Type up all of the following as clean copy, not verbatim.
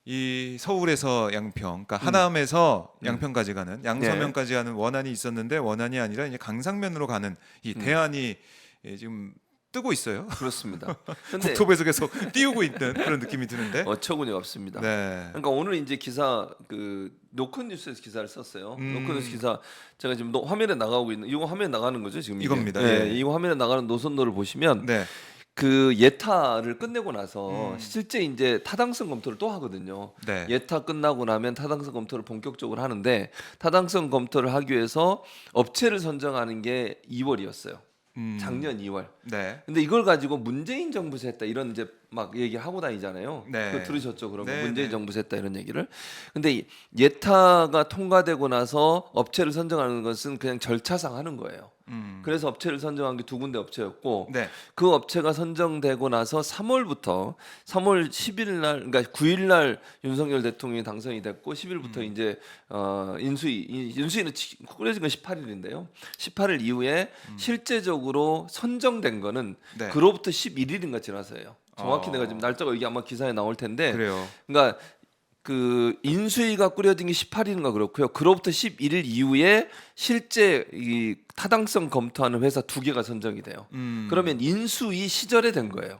이 서울에서 양평, 그러니까 하남에서 양평까지 가는 네. 양서면까지 가는 원안이 있었는데 원안이 아니라 이제 강상면으로 가는 이 대안이 지금 뜨고 있어요. 그렇습니다. 근데 국토부에서 계속 띄우고 있는 그런 느낌이 드는데. 어처구니가 없습니다. 네. 그러니까 오늘 이제 기사 그 노컷뉴스에서 기사를 썼어요. 노컷뉴스 기사 제가 지금 화면에 나가고 있는 이거 화면에 나가는 거죠 지금 이게? 이겁니다. 네, 예. 이거 화면에 나가는 노선도를 보시면 네. 그 예타를 끝내고 나서 실제 이제 타당성 검토를 또 하거든요. 네. 예타 끝나고 나면 타당성 검토를 본격적으로 하는데 타당성 검토를 하기 위해서 업체를 선정하는 게 2월이었어요. 작년 2월. 네. 근데 이걸 가지고 문재인 정부에서 했다 이런 이제 막 얘기하고 다니잖아요. 네. 그거 들으셨죠? 그러면 네, 문재인 네. 정부에서 했다 이런 얘기를. 근데 이 예타가 통과되고 나서 업체를 선정하는 것은 그냥 절차상 하는 거예요. 그래서 업체를 선정한 게 두 군데 업체였고 네. 그 업체가 선정되고 나서 3월 10일 날 그러니까 9일 날 윤석열 대통령이 당선이 됐고 10일부터 이제 인수위는 꾸려진 건 18일인데요. 18일 이후에 실제적으로 선정된 거는 네. 그로부터 11일인가 지나서예요. 정확히 내가 지금 날짜가 여기 아마 기사에 나올 텐데 그래요. 그러니까 그 인수위가 꾸려진 게 18일인가 그렇고요. 그로부터 11일 이후에 실제 이 타당성 검토하는 회사 두 개가 선정이 돼요. 그러면 인수위 시절에 된 거예요.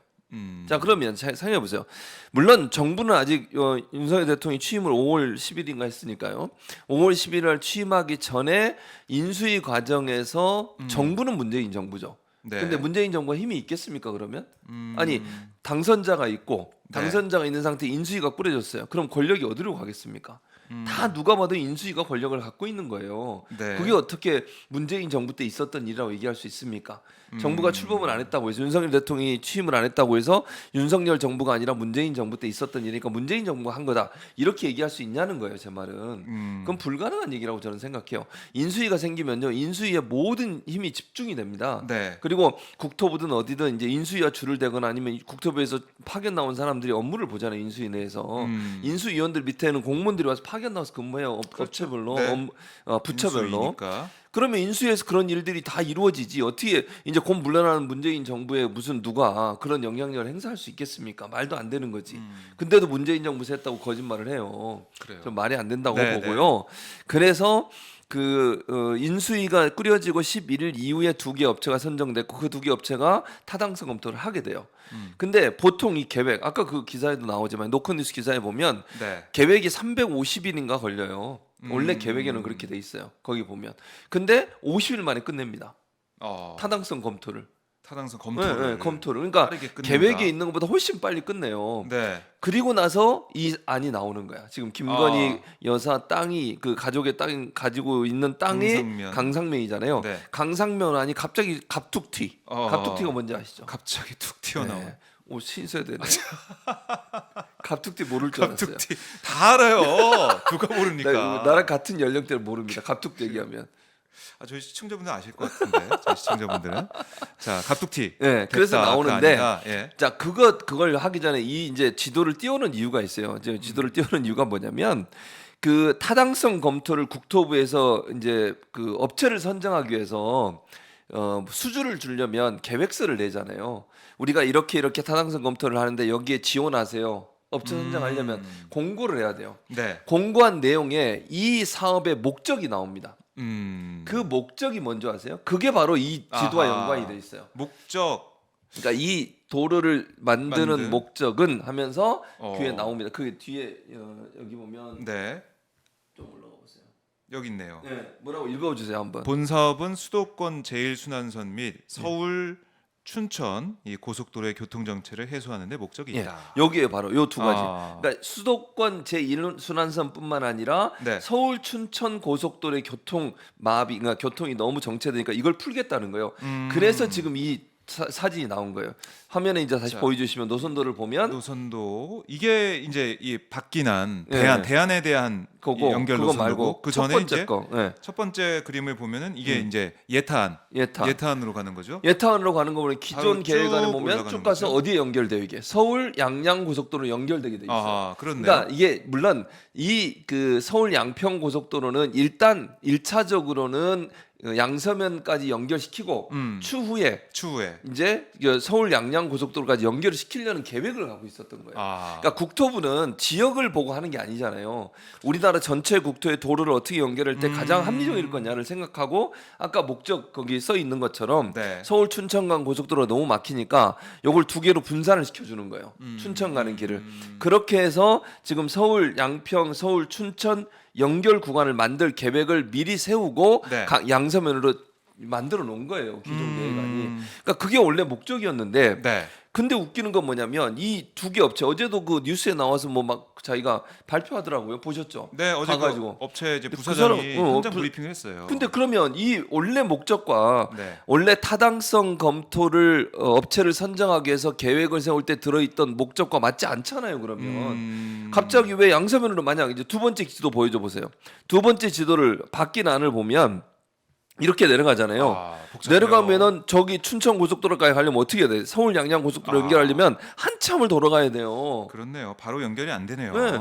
자 그러면 생각해 보세요. 물론 정부는 아직 윤석열 대통령이 취임을 5월 10일인가 했으니까요. 5월 11일 취임하기 전에 인수위 과정에서 정부는 문재인 정부죠. 네. 근데 문재인 정부가 힘이 있겠습니까 그러면? 아니 당선자가 있고 네. 당선자가 있는 상태에 인수위가 꾸려졌어요. 그럼 권력이 어디로 가겠습니까? 다 누가 봐도 인수위가 권력을 갖고 있는 거예요. 네. 그게 어떻게 문재인 정부 때 있었던 일이라고 얘기할 수 있습니까? 정부가 출범을 안 했다고 해서 윤석열 대통령이 취임을 안 했다고 해서 윤석열 정부가 아니라 문재인 정부 때 있었던 일이니까 문재인 정부가 한 거다 이렇게 얘기할 수 있냐는 거예요. 제 말은 그건 불가능한 얘기라고 저는 생각해요. 인수위가 생기면요 인수위의 모든 힘이 집중이 됩니다. 네. 그리고 국토부든 어디든 이제 인수위와 줄을 대거나 아니면 국토부에서 파견 나온 사람들이 업무를 보잖아요. 인수위 내에서 인수위원들 밑에는 공무원들이 와서 파견 나와서 근무해요. 업체별로 네. 부처별로. 인수위니까. 그러면 인수위에서 그런 일들이 다 이루어지지 어떻게 이제 곧 물러나는 문재인 정부에 무슨 누가 그런 영향력을 행사할 수 있겠습니까? 말도 안 되는 거지. 근데도 문재인 정부에서 했다고 거짓말을 해요. 그래요. 좀 말이 안 된다고 네, 보고요. 그래서 인수위가 꾸려지고 11일 이후에 두 개 업체가 선정됐고 그 두 개 업체가 타당성 검토를 하게 돼요. 근데 보통 이 계획 아까 그 기사에도 나오지만 노컷뉴스 기사에 보면 네. 계획이 350일인가 걸려요. 원래 계획에는 그렇게 돼 있어요. 거기 보면. 근데 50일 만에 끝냅니다. 타당성 검토를. 타당성 검토를. 네, 검토를. 그러니까 빠르게 끝낸다. 계획에 있는 것보다 훨씬 빨리 끝내요. 네. 그리고 나서 이 안이 나오는 거야. 지금 김건희 여사 땅이 그 가족의 땅 가지고 있는 땅이 강상면이잖아요. 네. 강상면 안이 갑자기 갑툭튀. 갑툭튀가 뭔지 아시죠? 갑자기 툭 튀어나온. 네. 오 신세야 되네. 갑툭튀 모를 줄 알았어요. 갑툭튀 다 알아요. 누가 모릅니까? 나랑 같은 연령대를 모릅니다. 갑툭튀 얘기하면. 저희 시청자분들 아실 것 같은데. 저희 시청자분들은. 자, 갑툭튀. 네, 그래서 됐다, 나오는데 예. 자 그걸 하기 전에 이 이제 지도를 띄우는 이유가 있어요. 이제 지도를 띄우는 이유가 뭐냐면 그 타당성 검토를 국토부에서 이제 그 업체를 선정하기 위해서 수주를 주려면 계획서를 내잖아요. 우리가 이렇게 타당성 검토를 하는데 여기에 지원하세요. 업체 선정하려면 공고를 해야 돼요. 네. 공고한 내용에 이 사업의 목적이 나옵니다. 그 목적이 뭔지 아세요? 그게 바로 이 지도와 연관이 돼 있어요. 목적. 그러니까 이 도로를 만드는 목적은 하면서 뒤에 나옵니다. 그 뒤에 여기 보면 네. 좀 올라가 보세요. 여기 있네요. 네, 뭐라고 읽어주세요 한번. 본 사업은 수도권 제1순환선 및 서울 춘천 이 고속도로의 교통 정체를 해소하는 데 목적이 있다. 여기에 바로 요 두 가지. 그러니까 수도권 제1순환선뿐만 아니라 네. 서울 춘천 고속도로의 교통 마비, 그러니까 교통이 너무 정체되니까 이걸 풀겠다는 거예요. 그래서 지금 이 사진이 나온 거예요. 화면에 이제 다시 보여주시면 노선도를 보면 노선도 이게 이제 이 바뀌는 네. 대안에 대한 거고 연결 그거 노선으로 말고 그 첫 전에 번째 이제 거. 예. 첫 번째 그림을 보면은 이게 이제 예탄으로 가는 거죠. 예타원으로 가는 거 보면 기존 바로 계획안을 쭉 보면 올라가는 쭉 가서 거죠. 어디에 연결돼요 이게 서울 양양 고속도로 연결되게 돼 있어요. 아, 그렇네요. 그러니까 이게 물론 이 그 서울 양평 고속도로는 일단 1차적으로는 양서면까지 연결시키고 추후에 이제 서울 양양 고속도로까지 연결을 시키려는 계획을 갖고 있었던 거예요. 그러니까 국토부는 지역을 보고 하는 게 아니잖아요. 우리나라 전체 국토의 도로를 어떻게 연결할 때 가장 합리적일 거냐를 생각하고 아까 목적 거기 써 있는 것처럼 네. 서울 춘천 간 고속도로가 너무 막히니까 요걸 두 개로 분산을 시켜주는 거예요. 춘천 가는 길을 그렇게 해서 지금 서울 양평, 서울 춘천 연결 구간을 만들 계획을 미리 세우고 네. 양서면으로 만들어 놓은 거예요. 기존 계획안이. 그러니까 그게 원래 목적이었는데 네. 근데 웃기는 건 뭐냐면 이 두 개 업체 어제도 그 뉴스에 나와서 뭐 막 자기가 발표하더라고요. 보셨죠? 네, 어제 가가지고. 그 업체 이제 그 부사장이 사람, 현장 브리핑을 했어요. 근데 그러면 이 원래 목적과 네. 원래 타당성 검토를 업체를 선정하기 위해서 계획을 세울 때 들어있던 목적과 맞지 않잖아요. 그러면 갑자기 왜 양서면으로 만약 이제 두 번째 지도 보여줘 보세요. 두 번째 지도를 바뀐 안을 보면 이렇게 내려가잖아요. 복잡해요. 내려가면은 저기 춘천 고속도로까지 가려면 어떻게 해야 돼? 서울 양양 고속도로 연결하려면 한참을 돌아가야 돼요. 그렇네요. 바로 연결이 안 되네요. 네.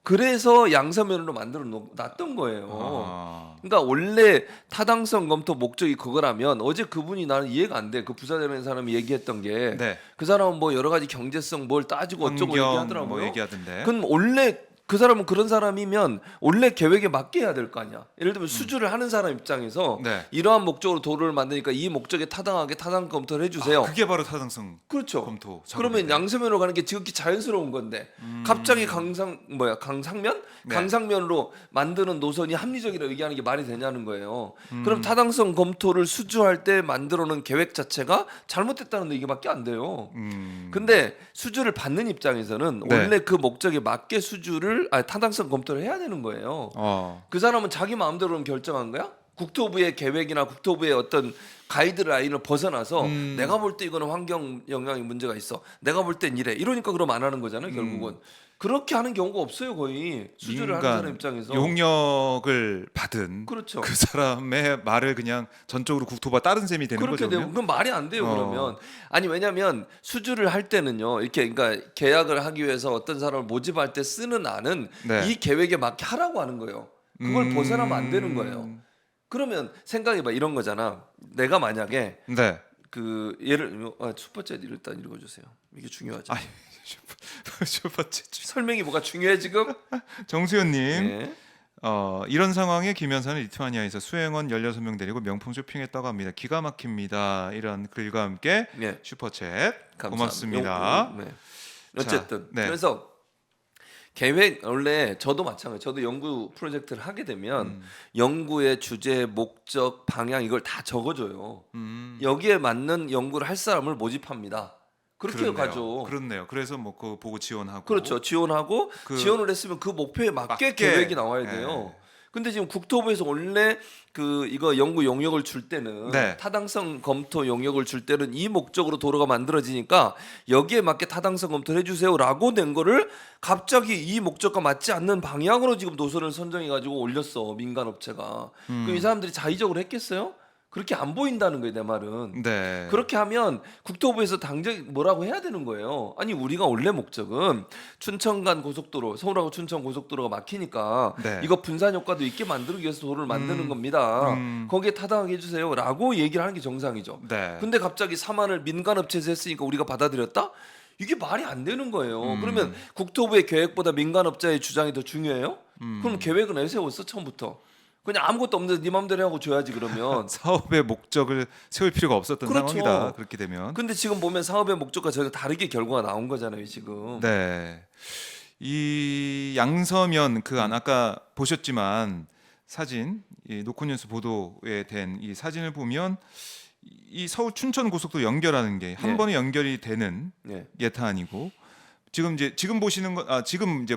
그래서 양서면으로 만들어 놨던 거예요. 아. 그러니까 원래 타당성 검토 목적이 그거라면 어제 그분이 나는 이해가 안 돼. 그 부사장이라는 사람이 얘기했던 게 네. 그 사람은 뭐 여러 가지 경제성 뭘 따지고 어쩌고 환경 얘기하더라고요. 뭐 얘기하던데. 그럼 원래 그 사람은 그런 사람이면 원래 계획에 맞게 해야 될 거 아니야. 예를 들면 수주를 하는 사람 입장에서 네. 이러한 목적으로 도로를 만드니까 이 목적에 타당하게 타당 검토를 해주세요. 그게 바로 타당성 그렇죠. 검토. 그러면 작업인데. 양서면으로 가는 게 지극히 자연스러운 건데 갑자기 강상면 네. 강상면으로 만드는 노선이 합리적이라 얘기하는 게 말이 되냐는 거예요. 그럼 타당성 검토를 수주할 때 만들어놓은 계획 자체가 잘못됐다는 얘기밖에 안 돼요. 근데 수주를 받는 입장에서는 네. 원래 그 목적에 맞게 수주를 타당성 검토를 해야 되는 거예요. 그 사람은 자기 마음대로 결정한 거야? 국토부의 계획이나 국토부의 어떤 가이드라인을 벗어나서 내가 볼 때 이거는 환경 영향이 문제가 있어. 내가 볼 땐 이래. 이러니까 그럼 안 하는 거잖아요. 결국은. 그렇게 하는 경우가 없어요. 거의 수주를 하는 사람 입장에서. 용역을 받은 그렇죠. 그 사람의 말을 그냥 전적으로 국토부가 따른 셈이 되는 그렇게 거죠. 되고 그건 말이 안 돼요. 그러면 아니 왜냐하면 수주를 할 때는요 이렇게 그러니까 계약을 하기 위해서 어떤 사람을 모집할 때 쓰는 안은 네. 이 계획에 맞게 하라고 하는 거예요. 그걸 벗어나면 안 되는 거예요. 그러면 생각해봐 이런 거잖아. 내가 만약에 네. 그 예를 첫 번째 일단 읽어주세요. 이게 중요하죠. 첫 번째 설명이 뭐가 중요해 지금? 정수현님. 네. 이런 상황에 김 여사는 리투아니아에서 수행원 16명 데리고 명품 쇼핑했다고 합니다. 기가 막힙니다. 이런 글과 함께 네. 슈퍼챗 감사합니다. 고맙습니다. 네. 어쨌든 자, 네. 그래서 계획 원래 저도 마찬가지. 저도 연구 프로젝트를 하게 되면 연구의 주제, 목적, 방향 이걸 다 적어줘요. 여기에 맞는 연구를 할 사람을 모집합니다. 그렇게 그렇네요. 가죠. 그렇네요. 그래서 뭐 그거 보고 지원하고. 그렇죠. 지원하고 그 지원을 했으면 그 목표에 맞게 계획이 나와야 돼요. 근데 지금 국토부에서 원래 그 이거 연구 용역을 줄 때는 네. 타당성 검토 용역을 줄 때는 이 목적으로 도로가 만들어지니까 여기에 맞게 타당성 검토를 해주세요라고 낸 거를 갑자기 이 목적과 맞지 않는 방향으로 지금 노선을 선정해 가지고 올렸어 민간 업체가. 그럼 이 사람들이 자의적으로 했겠어요? 그렇게 안 보인다는 거예요, 내 말은. 네. 그렇게 하면 국토부에서 당장 뭐라고 해야 되는 거예요. 아니 우리가 원래 목적은 춘천 간 고속도로, 서울하고 춘천 고속도로가 막히니까 네. 이거 분산 효과도 있게 만들기 위해서 도로를 만드는 겁니다. 거기에 타당하게 해주세요라고 얘기를 하는 게 정상이죠. 네. 근데 갑자기 4만을 민간 업체에서 했으니까 우리가 받아들였다? 이게 말이 안 되는 거예요. 그러면 국토부의 계획보다 민간 업자의 주장이 더 중요해요? 그럼 계획은 왜 세웠어 처음부터? 그냥 아무것도 없는데 네 맘대로 하고 줘야지 그러면. 사업의 목적을 세울 필요가 없었던 그렇죠. 상황이다. 그렇게 되면. 근데 지금 보면 사업의 목적과 전혀 다르게 결과가 나온 거잖아요 지금. 네. 이 양서면 그 안 아까 보셨지만 사진 이 노컷뉴스 보도에 된 이 사진을 보면 이 서울 춘천 고속도로 연결하는 게 한 네. 번에 연결이 되는 네. 예탄이고 지금 보시는 건 지금 이제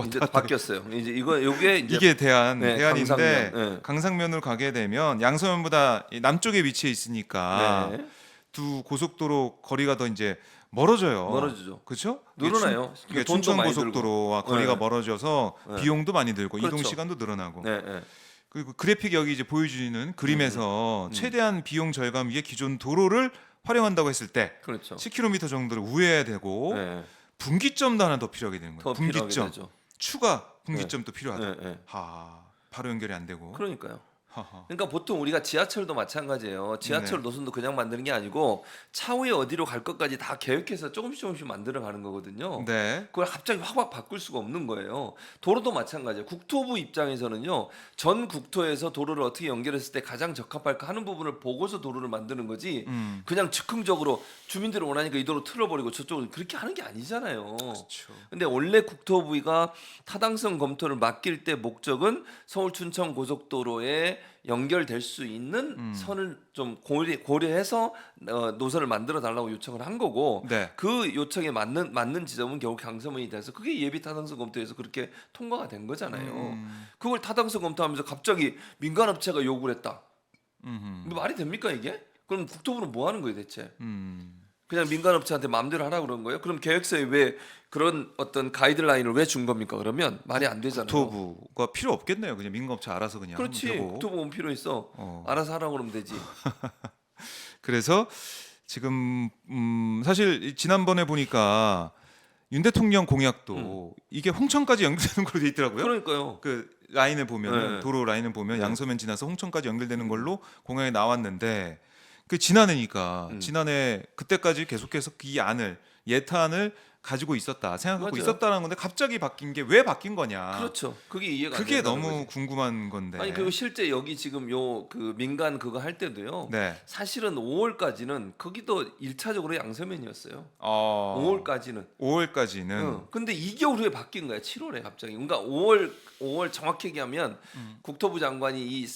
이제 바뀌었어요. 이제 요게 이제 이게 네, 대안인데 강상면. 네. 강상면으로 가게 되면 양서면보다 이 남쪽에 위치해 있으니까 네. 두 고속도로 거리가 더 이제 멀어져요. 멀어지죠. 그렇죠? 늘어나요. 이게 돈도 춘천 많이 고속도로와 들고. 거리가 네. 멀어져서 네. 비용도 많이 들고 이동 그렇죠. 시간도 늘어나고. 네, 네. 그리고 그래픽 여기 이제 보여주는 그림에서 최대한 비용 절감 위해 기존 도로를 활용한다고 했을 때 그렇죠. 10km 정도를 우회해야 되고 네. 분기점도 하나 더 필요하게 되는 더 거예요. 필요하게 분기점 되죠. 추가 분기점도 필요하다. 네, 네. 바로 연결이 안 되고. 그러니까요. 하하. 그러니까 보통 우리가 지하철도 마찬가지예요. 지하철 네. 노선도 그냥 만드는 게 아니고 차후에 어디로 갈 것까지 다 계획해서 조금씩 만들어 가는 거거든요. 네. 그걸 갑자기 확 바꿀 수가 없는 거예요. 도로도 마찬가지예요. 국토부 입장에서는요. 전 국토에서 도로를 어떻게 연결했을 때 가장 적합할까 하는 부분을 보고서 도로를 만드는 거지. 그냥 즉흥적으로 주민들이 원하니까 이 도로 틀어버리고 저쪽을 그렇게 하는 게 아니잖아요. 그렇죠. 근데 원래 국토부가 타당성 검토를 맡길 때 목적은 서울 춘천 고속도로에 연결될 수 있는 선을 좀 고려해서 노선을 만들어 달라고 요청을 한 거고 네. 그 요청에 맞는 지점은 결국 강서면이 돼서 그게 예비 타당성 검토에서 그렇게 통과가 된 거잖아요. 그걸 타당성 검토하면서 갑자기 민간업체가 요구를 했다. 근데 말이 됩니까 이게? 그럼 국토부는 뭐 하는 거예요 대체? 그냥 민간업체한테 마음대로 하라 그런 거예요? 그럼 계획서에 왜 그런 어떤 가이드라인을 왜 준 겁니까? 그러면 말이 안 되잖아요. 국토부가 필요 없겠네요. 그냥 민간업체 알아서 그냥 그렇지. 하면 되고. 국토부는 필요 있어. 알아서 하라고 그러면 되지. 그래서 지금 사실 지난번에 보니까 윤 대통령 공약도 이게 홍천까지 연결되는 걸로 돼 있더라고요. 그러니까요. 그 라인을 보면 네. 도로 라인을 보면 네. 양서면 지나서 홍천까지 연결되는 걸로 공약이 나왔는데 그 지난해니까 지난해 그때까지 계속해서 이 안을 예탄을 가지고 있었다 생각하고 맞아요. 있었다는 건데 갑자기 바뀐 게 왜 바뀐 거냐? 그렇죠. 그게 이해가 안 그게 된다는 너무 거지. 궁금한 건데. 아니 그리고 실제 여기 지금 요 그 민간 그거 할 때도요. 네. 사실은 5월까지는 거기도 1차적으로 양서면이었어요. 5월까지는. 5월까지는 근데 2개월 후에 바뀐 거야. 7월에 갑자기. 그러니까 5월 정확히 얘기하면 국토부 장관이 이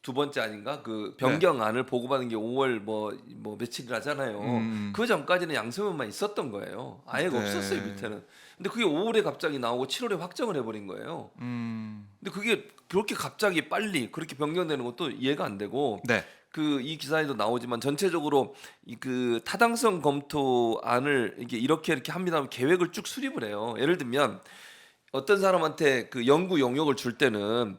두 번째 아닌가 그 변경안을 보고받은 게 5월 뭐 며칠이라잖아요. 그 전까지는 양서면만 있었던 거예요. 아예 네. 없었어요 밑에는. 근데 그게 5월에 갑자기 나오고 7월에 확정을 해버린 거예요. 근데 그게 그렇게 갑자기 빨리 그렇게 변경되는 것도 이해가 안 되고 네. 그 이 기사에도 나오지만 전체적으로 이 그 타당성 검토안을 이렇게 합니다 하면 계획을 쭉 수립을 해요. 예를 들면 어떤 사람한테 그 연구 용역을 줄 때는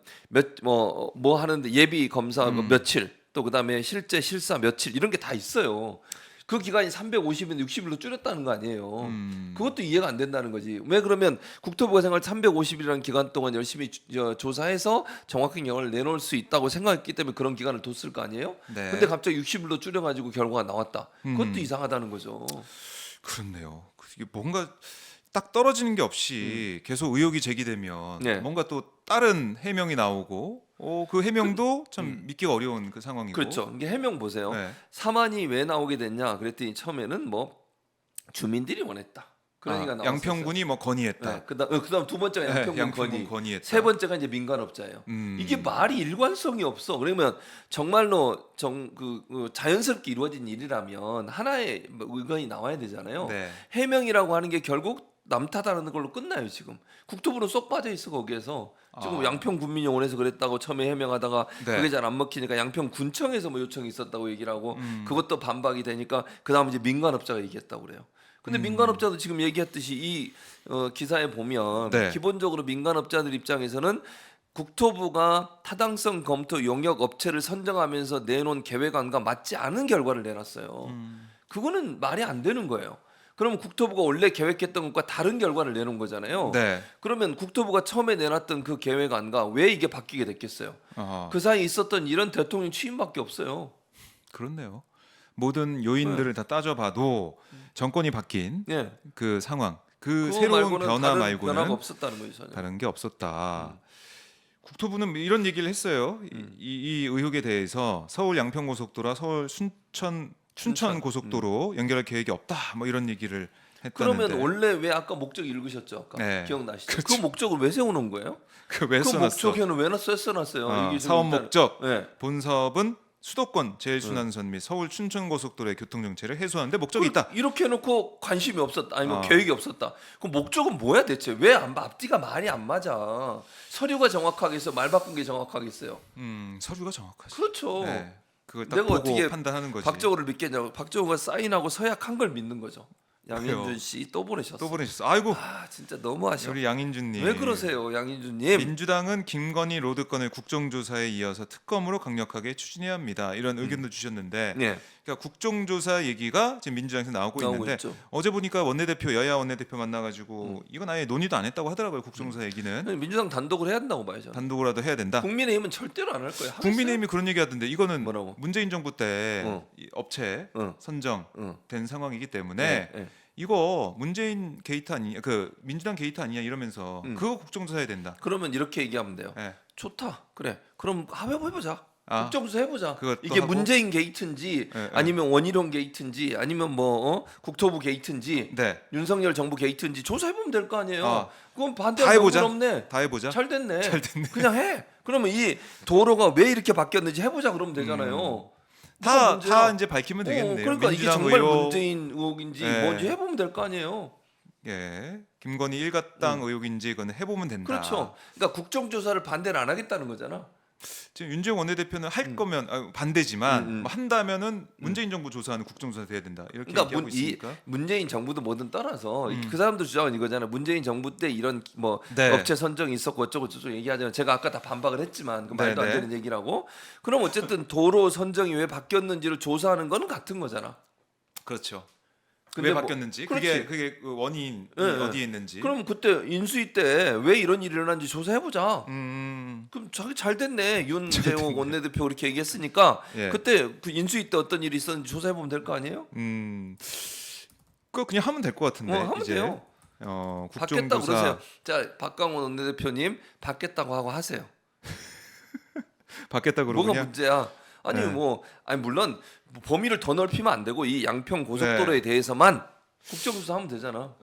뭐 하는데 예비 검사 뭐 며칠 또 그다음에 실제 실사 며칠 이런 게 다 있어요. 그 기간이 350일인데 60일로 줄였다는 거 아니에요. 그것도 이해가 안 된다는 거지. 왜 그러면 국토부가 생각할 350일이라는 기간 동안 열심히 조사해서 정확한 결과를 내놓을 수 있다고 생각했기 때문에 그런 기간을 뒀을 거 아니에요? 네. 근데 갑자기 60일로 줄여가지고 결과가 나왔다. 그것도 이상하다는 거죠. 그렇네요. 이게 뭔가 딱 떨어지는 게 없이 계속 의혹이 제기되면 네. 뭔가 또 다른 해명이 나오고 그 해명도 참 믿기가 어려운 그 상황이고. 그렇죠. 이게 해명 보세요. 네. 사만이 왜 나오게 됐냐? 그랬더니 처음에는 뭐 주민들이 원했다. 그러니까 나왔었어요. 양평군이 뭐 건의했다. 네, 그다음 두 번째가 네, 양평군 건의. 건의했다. 세 번째가 이제 민간업자예요. 이게 말이 일관성이 없어. 그러면 정말로 자연스럽게 이루어진 일이라면 하나의 의견이 나와야 되잖아요. 네. 해명이라고 하는 게 결국 남 탓하는 걸로 끝나요 지금. 국토부는 쏙 빠져 있어 거기에서. 지금 양평군민영원에서 그랬다고 처음에 해명하다가 네. 그게 잘 안 먹히니까 양평군청에서 뭐 요청이 있었다고 얘기를 하고 그것도 반박이 되니까 그다음 이제 민간업자가 얘기했다고 그래요. 근데 민간업자도 지금 얘기했듯이 이 기사에 보면 네. 기본적으로 민간업자들 입장에서는 국토부가 타당성 검토 용역 업체를 선정하면서 내놓은 계획안과 맞지 않은 결과를 내놨어요. 그거는 말이 안 되는 거예요. 그러면 국토부가 원래 계획했던 것과 다른 결과를 내놓은 거잖아요. 네. 그러면 국토부가 처음에 내놨던 그 계획안과 왜 이게 바뀌게 됐겠어요? 아하. 그 사이에 있었던 일은 대통령 취임밖에 없어요. 그렇네요. 모든 요인들을 다 따져봐도 정권이 바뀐 예. 그 상황, 그 그거 새로운 말고는 변화 다른 말고는 변화가 없었다는 거죠. 전혀. 다른 게 없었다. 국토부는 이런 얘기를 했어요. 이 의혹에 대해서 서울 양평고속도로와 서울 춘천 고속도로 연결할 계획이 없다. 뭐 이런 얘기를 했다는데. 그러면 원래 왜 아까 목적 읽으셨죠? 아까 네. 기억나시죠? 그렇죠. 그 목적을 왜 세워놓은 거예요? 왜 그 써놨어? 목적에는 왜 써놨어요? 이게 지금 사업 일단- 목적 네. 본사업은 수도권 제일순환선 및 서울 춘천 고속도로의 교통 정체를 해소하는데 목적이 있다. 이렇게 해놓고 관심이 없었다. 아니 뭐 어. 계획이 없었다. 그럼 목적은 뭐야 대체? 왜 앞뒤가 말이 안 맞아? 서류가 정확하게 있어, 말 바꾼 게 정확하게 있어요. 서류가 정확하지. 그렇죠. 네. 그걸 딱 내가 보고 어떻게 판단하는 거지. 박정호를 믿겠냐고. 박정호가 사인하고 서약한 걸 믿는 거죠. 양인준 그래요. 씨 또 보내셨어. 또 보내셨어. 아이고 아 진짜 너무 아쉬워. 우리 양인준님. 왜 그러세요, 양인준님? 민주당은 김건희 로드건을 국정조사에 이어서 특검으로 강력하게 추진해야 합니다. 이런 의견도 주셨는데, 네, 그러니까 국정조사 얘기가 지금 민주당에서 나오고 있는데 있죠. 어제 보니까 원내대표 여야 원내대표 만나가지고 이건 아예 논의도 안 했다고 하더라고요. 국정조사 얘기는 민주당 단독으로 해야 된다고 봐야죠. 단독으로라도 해야 된다. 국민의힘은 절대로 안 할 거예요. 하겠어요? 국민의힘이 그런 얘기하던데 이거는 뭐라고? 문재인 정부 때 어. 이 업체 어. 선정된 상황이기 때문에 네. 이거 문재인 게이트 아니냐, 그 민주당 게이트 아니냐 이러면서 그거 국정조사해야 된다. 그러면 이렇게 얘기하면 돼요. 예. 좋다. 그래. 그럼 해보자. 아, 국정조사 해보자. 그것도 이게 하고? 문재인 게이트인지 예, 예. 아니면 원희룡 게이트인지 아니면 뭐 국토부 게이트인지 네. 윤석열 정부 게이트인지 조사해보면 될 거 아니에요. 아, 그건 다 반대할 해보자. 명분 없네. 다 해보자. 잘 됐네. 잘 됐네. 그냥 해. 그러면 이 도로가 왜 이렇게 바뀌었는지 해보자 그러면 되잖아요. 뭐가 문제야? 다 이제 밝히면 되겠네요. 그러니까 이게 민주당 정말 의혹, 문재인 의혹인지 예. 뭔지 해보면 될 거 아니에요. 예, 김건희 일가당 의혹인지 그건 해보면 된다. 그렇죠. 그러니까 국정조사를 반대를 안 하겠다는 거잖아. 지금 윤재용 원내대표는 할 거면 반대지만 뭐 한다면은 문재인 정부 조사하는 국정조사 돼야 된다 이렇게 그러니까 얘기하고 있으니까. 문재인 정부도 뭐든 떠나서 그 사람들 주장은 이거잖아. 문재인 정부 때 이런 뭐 네. 업체 선정이 있었고 어쩌고 저쩌고 얘기하자면 제가 아까 다 반박을 했지만 그 말도 안 네, 네. 되는 얘기라고. 그럼 어쨌든 도로 선정이 왜 바뀌었는지를 조사하는 건 같은 거잖아. 그렇죠. 근데 왜 뭐- 바뀌었는지 그렇지. 그게 그 원인이 예, 예. 어디에 있는지. 그럼 그때 인수위 때 왜 이런 일이 일어난지 조사해보자. 그럼 자기 잘 됐네. 윤재호 원내대표 그렇게 얘기했으니까 예. 그때 그 인수위 때 어떤 일이 있었는지 조사해보면 될 거 아니에요? 그거 그냥 하면 될 것 같은데. 하면 이제 돼요. 받겠다고 국정조사 그러세요. 자, 박강원 원내대표님 받겠다고 하고 하세요. 받겠다 그러고 뭐가 그냥. 문제야? 아니 네. 물론 범위를 더 넓히면 안 되고 이 양평 고속도로에 네. 대해서만 국정조사하면 되잖아.